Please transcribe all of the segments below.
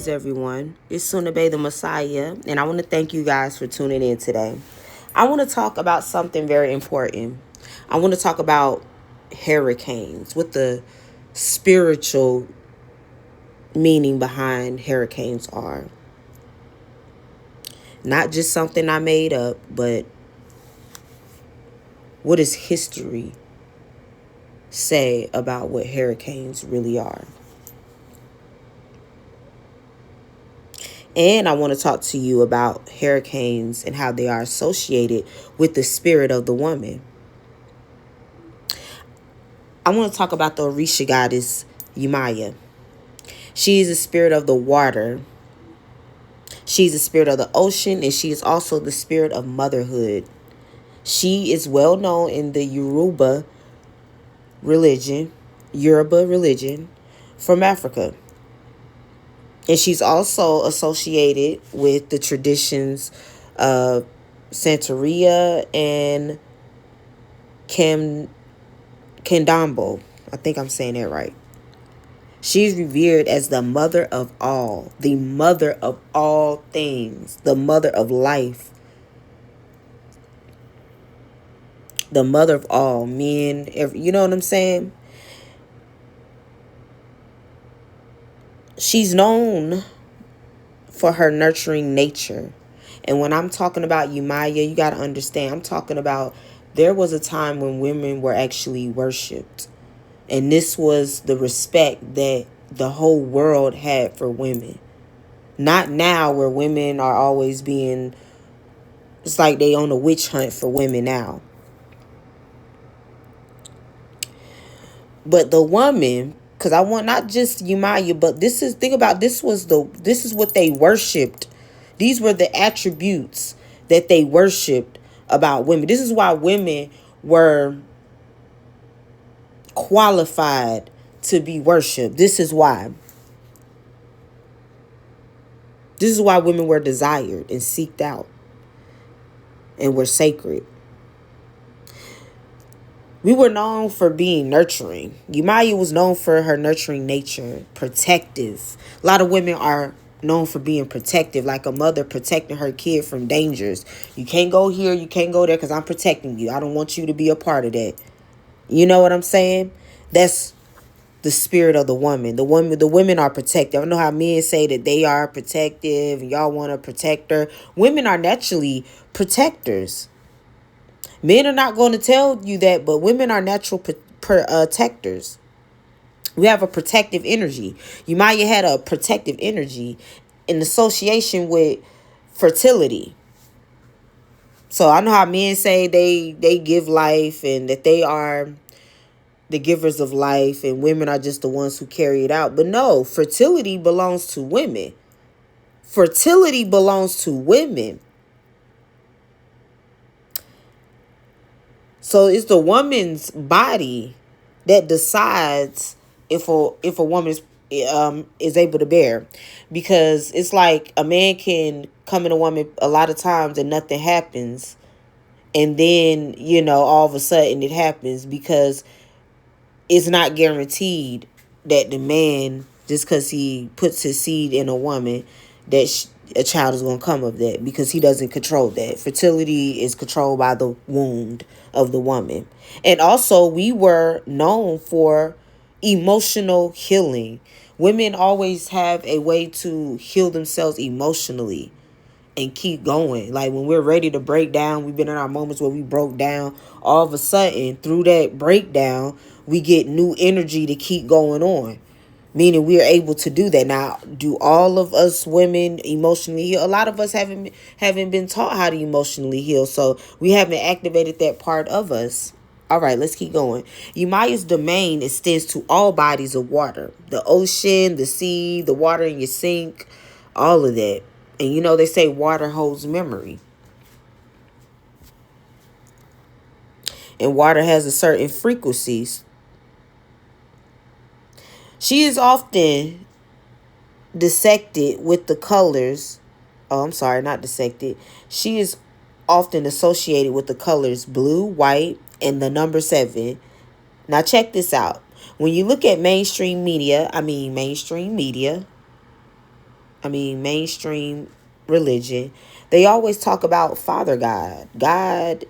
Greetings, everyone. It's Sunabe the Messiah, and I want to thank you guys for tuning in today. I want to talk about something very important. I want to talk about hurricanes, what the spiritual meaning behind hurricanes are. Not just something I made up, but what does history say about what hurricanes really are? And I want to talk to you about hurricanes and how they are associated with the spirit of the woman. I want to talk about the Orisha goddess Yemayah. She is the spirit of the water. She's the spirit of the ocean, and she is also the spirit of motherhood. She is well known in the Yoruba religion from Africa. And she's also associated with the traditions of Santeria and Candomblé. I think I'm saying that right. She's revered as the mother of all, the mother of all things, the mother of life, the mother of all men. You know what I'm saying? She's known for her nurturing nature. And when I'm talking about Yemayah, you got to understand, I'm talking about there was a time when women were actually worshipped. And this was the respect that the whole world had for women. Not now where women are always being, it's like they on a witch hunt for women now. But the woman, because I want not just Yemayah, but think about this is what they worshipped. These were the attributes that they worshipped about women. This is why women were qualified to be worshipped. This is why. This is why women were desired and seeked out and were sacred. We were known for being nurturing. Yemayah was known for her nurturing nature, protective. A lot of women are known for being protective, like a mother protecting her kid from dangers. You can't go here, you can't go there because I'm protecting you. I don't want you to be a part of that. You know what I'm saying? That's the spirit of the woman. The women are protective. I know how men say that they are protective and y'all want to protect her. Women are naturally protectors. Men are not going to tell you that, but women are natural protectors. We have a protective energy. Yemayah had a protective energy in association with fertility. So I know how men say they give life and that they are the givers of life and women are just the ones who carry it out. But no, fertility belongs to women. Fertility belongs to women. So it's the woman's body that decides if a woman is able to bear, because it's like a man can come in a woman a lot of times and nothing happens, and then all of a sudden it happens, because it's not guaranteed that the man, just because he puts his seed in a woman, that a child is going to come of that, because he doesn't control that. Fertility is controlled by the wound of the woman. And also, we were known for emotional healing. Women always have a way to heal themselves emotionally and keep going. Like when we're ready to break down, we've been in our moments where we broke down. All of a sudden, through that breakdown, we get new energy to keep going on. Meaning we are able to do that. Now, do all of us women emotionally heal? A lot of us haven't been taught how to emotionally heal. So we haven't activated that part of us. All right, let's keep going. Yemayah's domain extends to all bodies of water. The ocean, the sea, the water in your sink, all of that. And they say water holds memory. And water has a certain frequencies. She is often dissected with the colors. Oh, I'm sorry, not dissected. She is often associated with the colors blue, white, and the number 7. Now check this out. When you look at mainstream media, mainstream religion, they always talk about Father God. God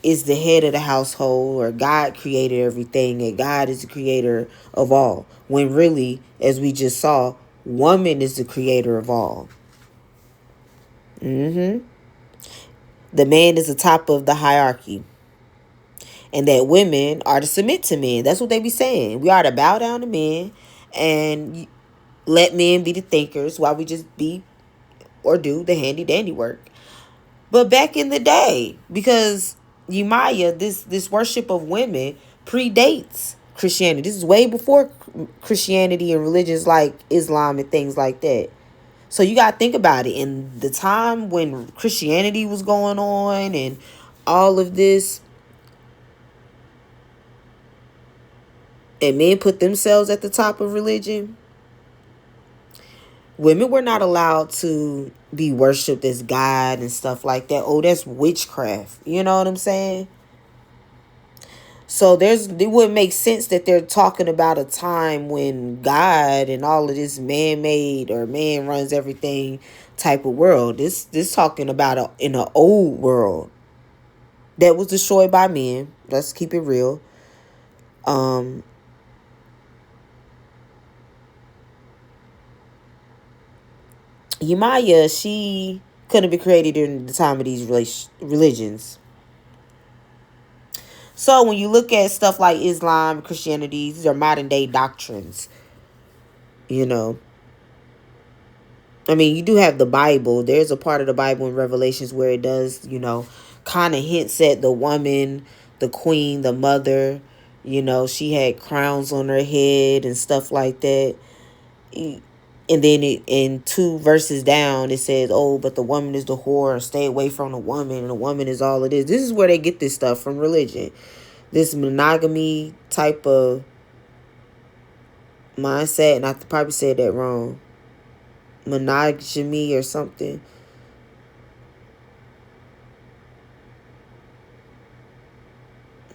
is the head of the household, or God created everything, and God is the creator of all. When really, as we just saw, woman is the creator of all. The man is the top of the hierarchy, and that women are to submit to men. That's what they be saying. We are to bow down to men and let men be the thinkers while we just be or do the handy dandy work. But back in the day, because Yemayah, this worship of women predates Christianity. This is way before Christianity and religions like Islam and things like that. So you got to think about it. In the time when Christianity was going on and all of this, and men put themselves at the top of religion, women were not allowed to be worshipped as God and stuff like that. Oh, that's witchcraft. You know what I'm saying? So it wouldn't make sense that they're talking about a time when God and all of this man-made or man runs everything type of world. This talking about in an old world that was destroyed by men. Let's keep it real. Yemayah, she couldn't be created during the time of these religions. So when you look at stuff like Islam, Christianity, these are modern day doctrines. You know, you do have the Bible. There's a part of the Bible in Revelations where it does, kind of hints at the woman, the queen, the mother. She had crowns on her head and stuff like that. And then in 2 verses down, it says, oh, but the woman is the whore. Stay away from the woman. And the woman is all it is. This is where they get this stuff from religion. This monogamy type of mindset. And I probably said that wrong. Monogamy or something.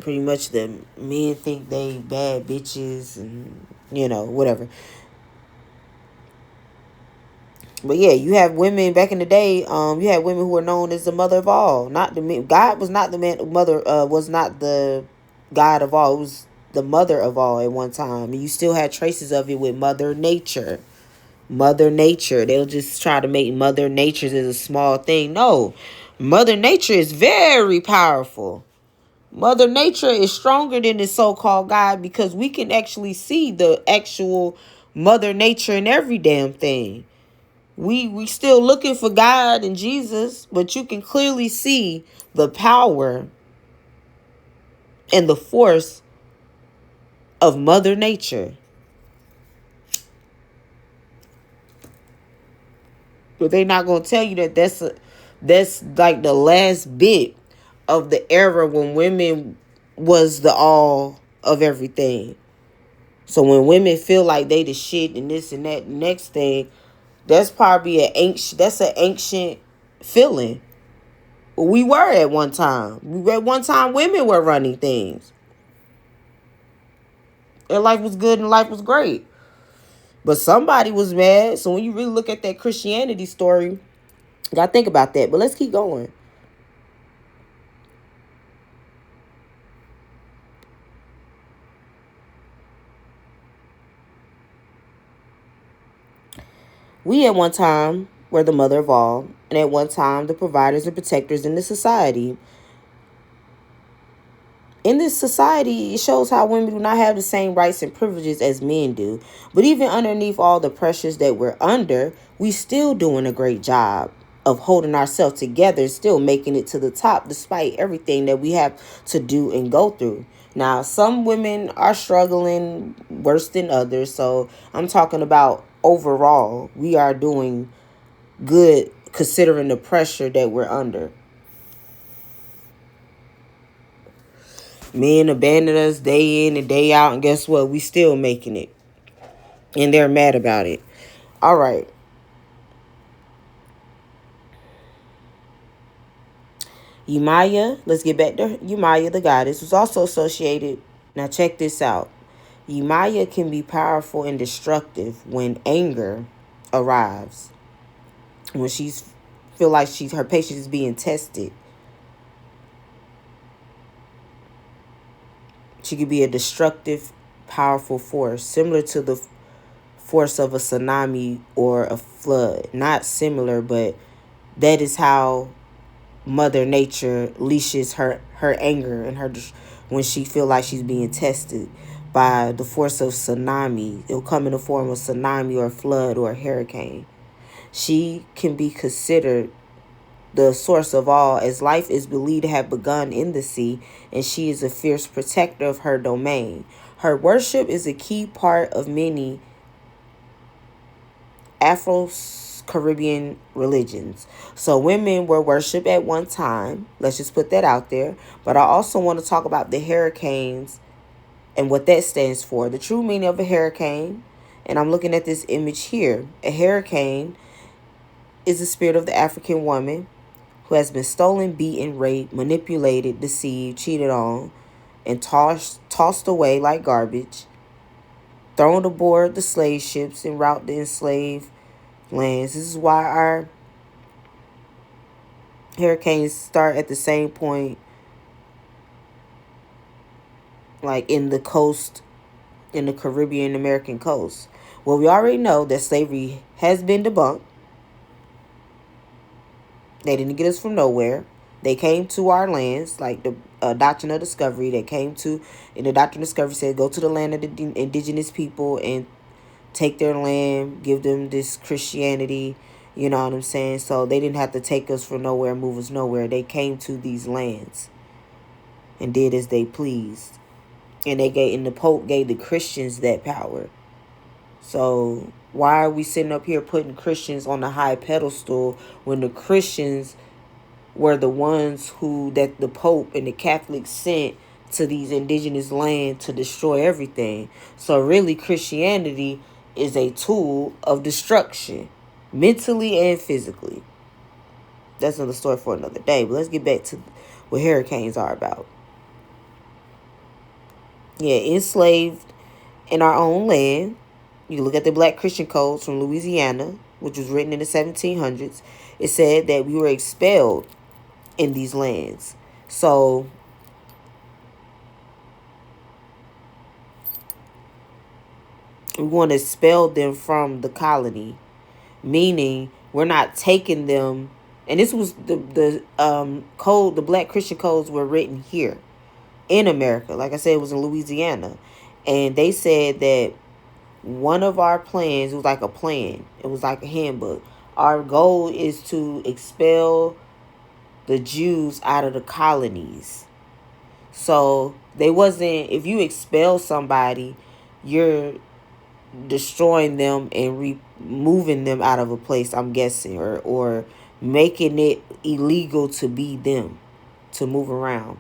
Pretty much the men think they bad bitches and, whatever. But yeah, you have women back in the day. You had women who were known as the mother of all. Not the men. God was not the man. Mother was not the God of all. It was the mother of all at one time. And you still had traces of it with Mother Nature. Mother Nature. They'll just try to make Mother Nature as a small thing. No, Mother Nature is very powerful. Mother Nature is stronger than the so-called God, because we can actually see the actual Mother Nature in every damn thing. We still looking for God and Jesus, but you can clearly see the power and the force of Mother Nature. But they're not gonna tell you that that's like the last bit of the era when women was the all of everything. So when women feel like they the shit and this and that next thing, that's probably an ancient feeling. We were at one time. At one time, women were running things. And life was good and life was great. But somebody was mad. So when you really look at that Christianity story, you gotta think about that. But let's keep going. We at one time were the mother of all, and at one time the providers and protectors in the society. In this society, it shows how women do not have the same rights and privileges as men do. But even underneath all the pressures that we're under, we still doing a great job of holding ourselves together, still making it to the top despite everything that we have to do and go through. Now, some women are struggling worse than others. So I'm talking about overall, we are doing good considering the pressure that we're under. Men abandon us day in and day out, and guess what? We still making it. And they're mad about it. All right. Yemayah, let's get back to Yemayah, the goddess, was also associated. Now check this out. Yemayah can be powerful and destructive when anger arrives, when she's feel like her patience is being tested, she could be a destructive, powerful force, similar to the force of a tsunami or a flood. Not similar, but that is how Mother Nature leashes her anger and her when she feel like she's being tested by the force of tsunami. It'll come in the form of tsunami or flood or a hurricane. She can be considered the source of all, as life is believed to have begun in the sea, and she is a fierce protector of her domain. Her worship is a key part of many Afro-Caribbean religions. So women were worshipped at one time. Let's just put that out there. But I also want to talk about the hurricanes and what that stands for. The true meaning of a hurricane, and I'm looking at this image here. A hurricane is the spirit of the African woman who has been stolen, beaten, raped, manipulated, deceived, cheated on, and tossed away like garbage, thrown aboard the slave ships and route to enslaved lands. This is why our hurricanes start at the same point, like in the coast, in the Caribbean American coast. Well, we already know that slavery has been debunked. They didn't get us from nowhere. They came to our lands, like the doctrine of discovery. They came to, and the doctrine of discovery said, go to the land of the indigenous people and take their land, give them this Christianity. You know what I'm saying? So they didn't have to take us from nowhere, move us nowhere. They came to these lands and did as they pleased. And the Pope gave the Christians that power. So why are we sitting up here putting Christians on the high pedestal when the Christians were the ones that the Pope and the Catholics sent to these indigenous lands to destroy everything? So really, Christianity is a tool of destruction, mentally and physically. That's another story for another day. But let's get back to what hurricanes are about. Yeah, enslaved in our own land. You look at the Black Christian codes from Louisiana, which was written in the 1700s. It said that we were expelled in these lands. So we want to expel them from the colony, meaning we're not taking them. And this was the code. The Black Christian codes were written here in America. Like I said, it was in Louisiana, and they said that one of our plans, it was like a plan, it was like a handbook. Our goal is to expel the Jews out of the colonies. So they wasn't, if you expel somebody, you're destroying them and removing them out of a place, I'm guessing, or making it illegal to be them, to move around.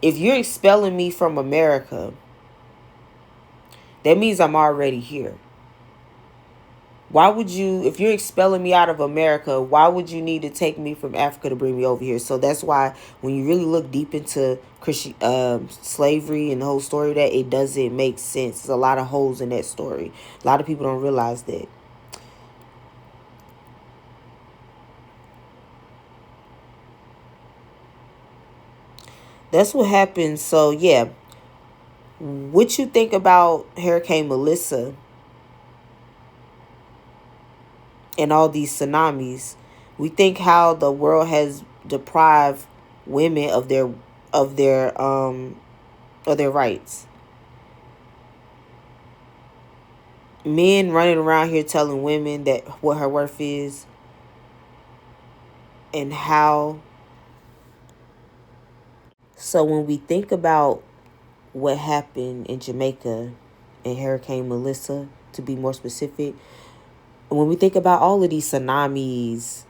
If you're expelling me from America, that means I'm already here. Why would you, if you're expelling me out of America, why would you need to take me from Africa to bring me over here? So that's why when you really look deep into slavery and the whole story of that, it doesn't make sense. There's a lot of holes in that story. A lot of people don't realize that. That's what happened. So yeah, what you think about Hurricane Melissa and all these tsunamis? We think how the world has deprived women of their rights. Men running around here telling women that what her worth is, and how. So when we think about what happened in Jamaica and Hurricane Melissa, to be more specific, when we think about all of these tsunamis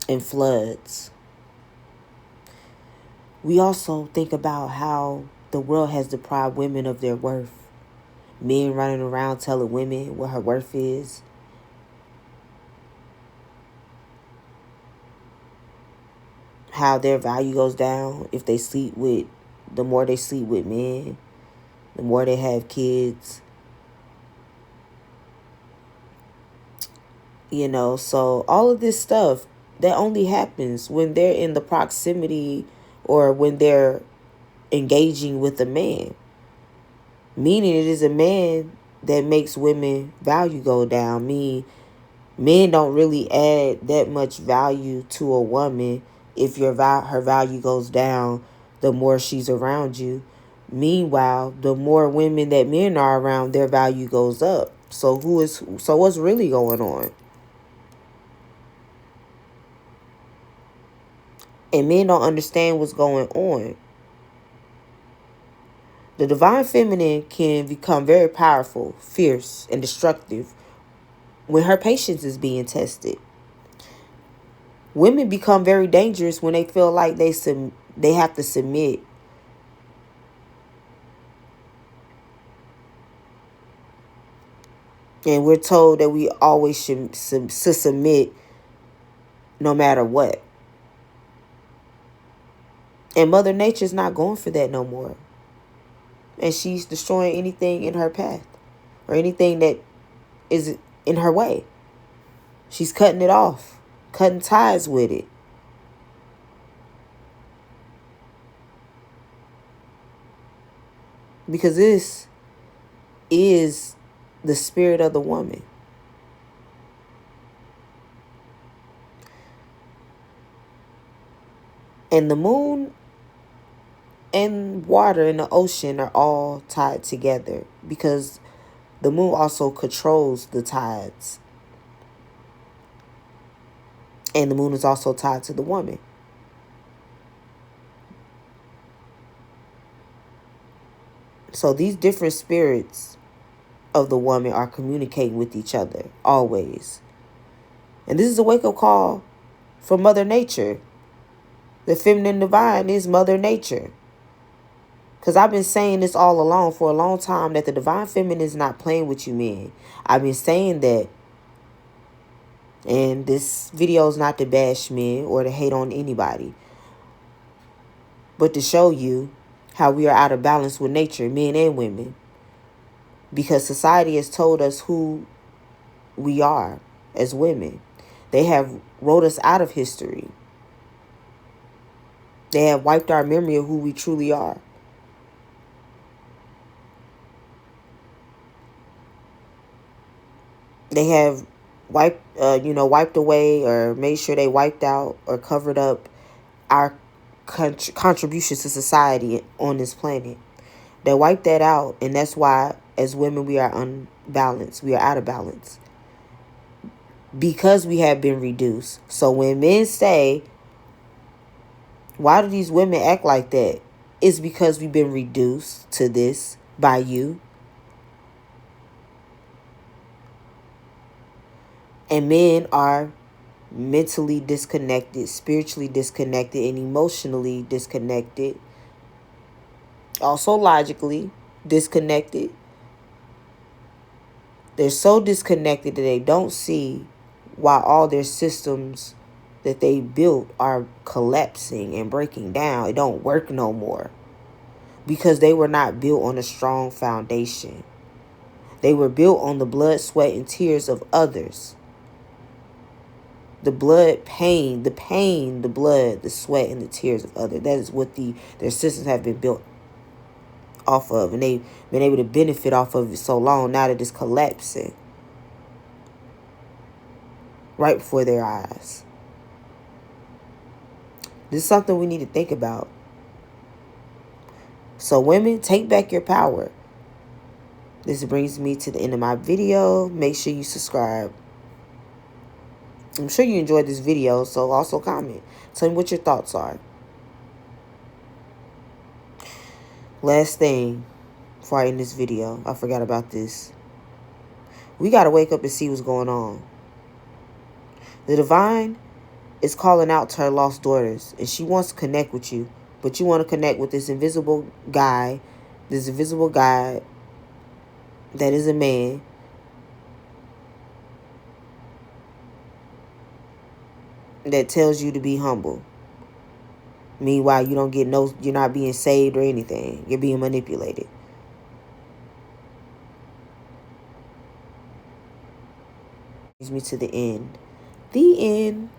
and floods, we also think about how the world has deprived women of their worth. Men running around telling women what her worth is. How their value goes down if they sleep with, the more they sleep with men, the more they have kids. So all of this stuff that only happens when they're in the proximity or when they're engaging with a man. Meaning it is a man that makes women value go down. Men don't really add that much value to a woman if her value goes down the more she's around you. Meanwhile, the more women that men are around, their value goes up. So what's really going on? And men don't understand what's going on. The divine feminine can become very powerful, fierce, and destructive when her patience is being tested. Women become very dangerous when they feel like they have to submit. And we're told that we always should submit no matter what. And Mother Nature's not going for that no more. And she's destroying anything in her path or anything that is in her way. She's cutting it off, cutting ties with it. Because this is the spirit of the woman. And the moon and water in the ocean are all tied together because the moon also controls the tides. And the moon is also tied to the woman. So these different spirits of the woman are communicating with each other always. And this is a wake-up call for Mother Nature. The feminine divine is Mother Nature. Because I've been saying this all along for a long time that the divine feminine is not playing with you men. I've been saying that. And this video is not to bash men or to hate on anybody. But to show you how we are out of balance with nature, men and women. Because society has told us who we are as women. They have wrote us out of history. They have wiped our memory of who we truly are. They have wiped away or made sure they wiped out or covered up our contributions to society on this planet. They wiped that out, and that's why as women we are unbalanced. We are out of balance. Because we have been reduced. So when men say, why do these women act like that? It's because we've been reduced to this by you. And men are mentally disconnected, spiritually disconnected, and emotionally disconnected. Also logically disconnected. They're so disconnected that they don't see why all their systems that they built are collapsing and breaking down. It don't work no more. Because they were not built on a strong foundation. They were built on the blood, sweat, and tears of others. The blood, the blood, the sweat, and the tears of others. That is what their systems have been built off of. And they've been able to benefit off of it so long. Now that it's collapsing. Right before their eyes. This is something we need to think about. So women, take back your power. This brings me to the end of my video. Make sure you subscribe. I'm sure you enjoyed this video, so also comment. Tell me what your thoughts are. Last thing before I end this video, I forgot about this. We got to wake up and see what's going on. The divine is calling out to her lost daughters, and she wants to connect with you, but you want to connect with this invisible guy that is a man. That tells you to be humble. Meanwhile, you're not being saved or anything. You're being manipulated. brings me to the end. The end.